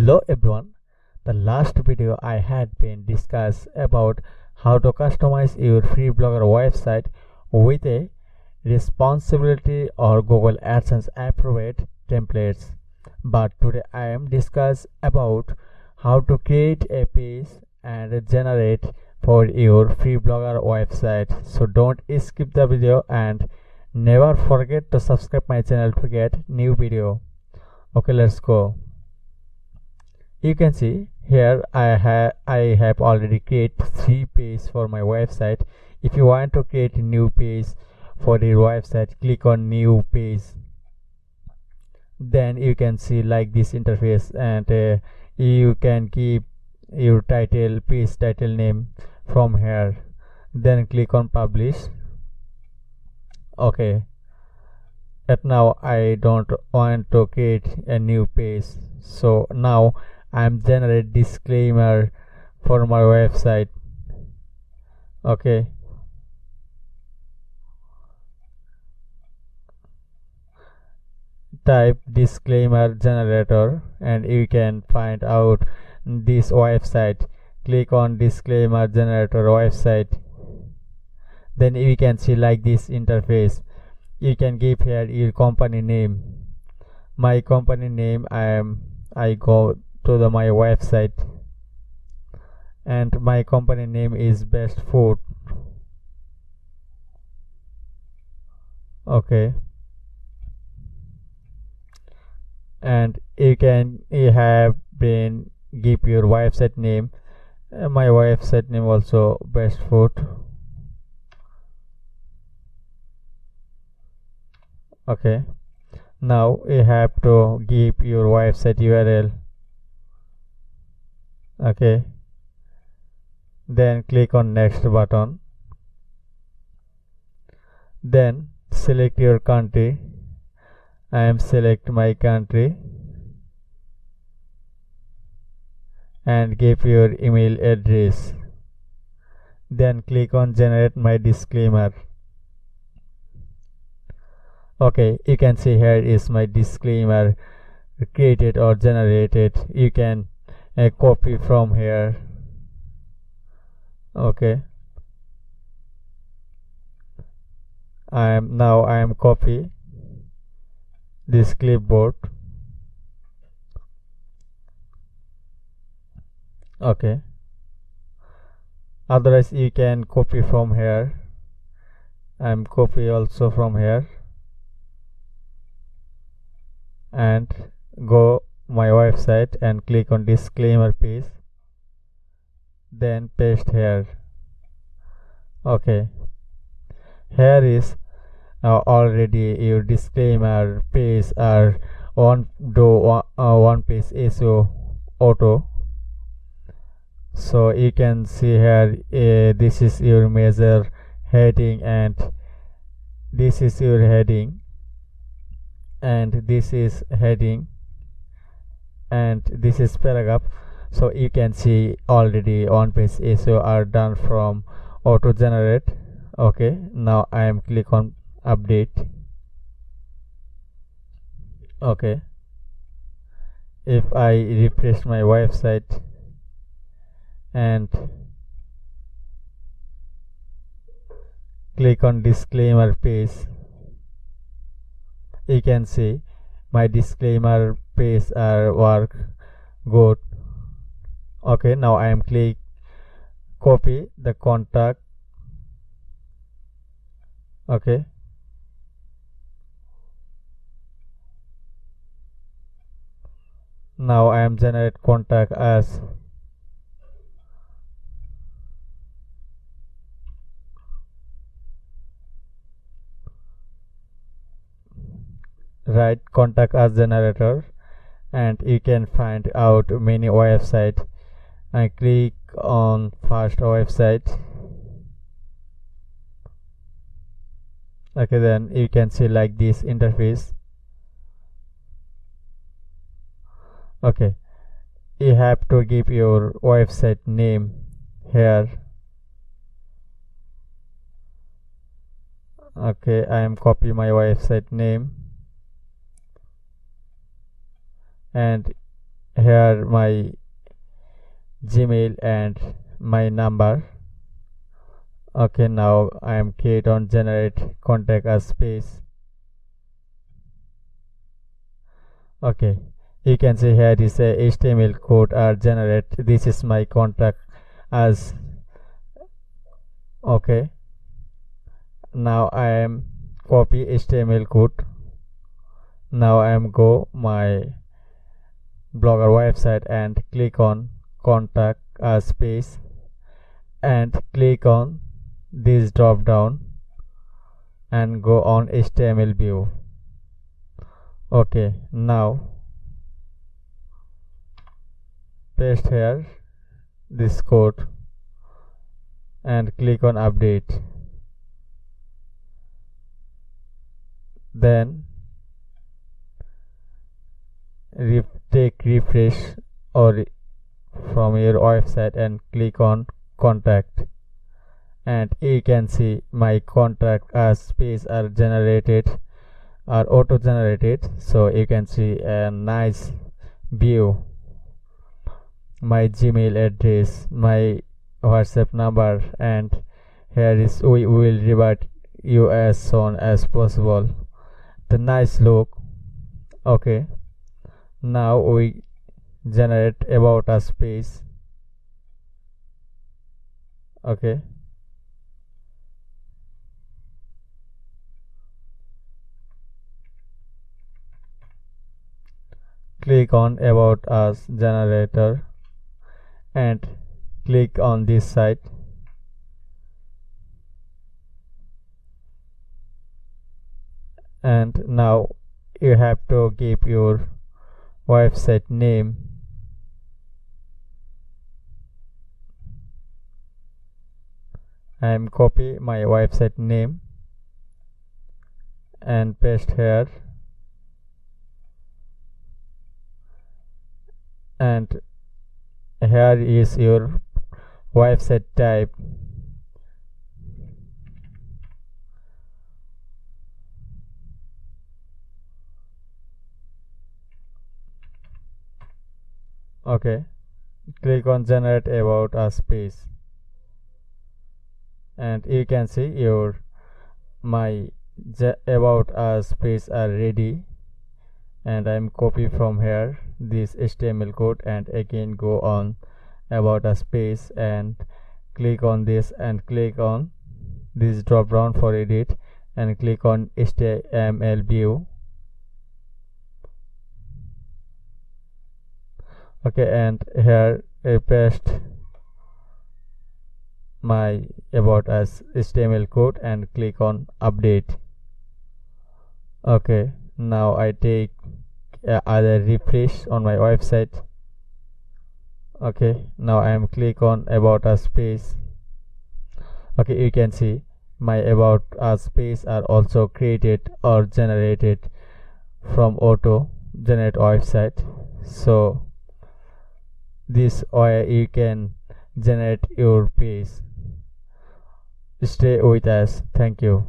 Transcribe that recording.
Hello everyone. The last video I had been discussed about how to customize your free blogger website with a responsibility or Google AdSense approved templates. But today I am discuss about how to create a page and generate for your free blogger website. So don't skip the video and never forget to subscribe my channel to get new video. Okay, let's go. You can see here I have already created 3 pages for my website. If you want to create a new page for your website, click on new page. Then you can see like this interface, and you can keep your title, page title name from here. Then click on publish. Okay, but now I don't want to create a new page, so now I'm generate disclaimer for my website. Okay, type disclaimer generator and you can find out this website. Click on disclaimer generator website. Then you can see like this interface. You can give here your company name. My company name, I go to my website, and my company name is Best Food. Okay, and you have been give your website name. My website name also Best Food. Okay, now you have to give your website URL. Okay, then click on next button. Then select your country. I am select my country and give your email address. Then click on generate my disclaimer. Okay, you can see here is my disclaimer created or generated. You can copy from here. Okay, I am copy this clipboard. Okay, otherwise you can copy from here. I am copy also from here and go my website and click on disclaimer page, then paste here. Okay, here is already your disclaimer page are one page SEO auto. So you can see here this is your major heading, and this is your heading, and this is heading, and this is paragraph. So you can see already on page SEO are done from auto generate. Okay, now I am click on update. Okay, if I refresh my website and click on disclaimer page, you can see my disclaimer page are work good. Okay, now I am click copy the contact. Okay, now I am generate contact as write contact as generator, and you can find out many website. I click on first website. Okay, then you can see like this interface. Okay, you have to give your website name here. Okay, I am copy my website name, and here my Gmail and my number. Okay, now I am click on generate contact as space. Okay, you can see here is a HTML code are generate. This is my contact as. Okay, now I am copy HTML code. Now I am go my Blogger website and click on contact as space and click on this drop down and go on HTML view. Okay, now paste here this code and click on update. Then take refresh or from your website and click on contact, and you can see my contact as space are generated or auto generated. So you can see a nice view, my Gmail address, my WhatsApp number, and here is we will revert you as soon as possible. The nice look. Okay, now we generate about us page. Okay, click on about us generator and click on this site. And now you have to give your website name. I am copy my website name and paste here, and here is your website type. Okay, click on generate about us page, and you can see your my about us page are ready. And I'm copy from here this HTML code and again go on about us page and click on this and click on this drop down for edit and click on HTML view. Okay, and here I paste my about us HTML code and click on update. Okay, now I take other refresh on my website. Okay, now I am click on about us page. Okay, you can see my about us page are also created or generated from auto generate website. So this way you can generate your page. Stay with us. Thank you.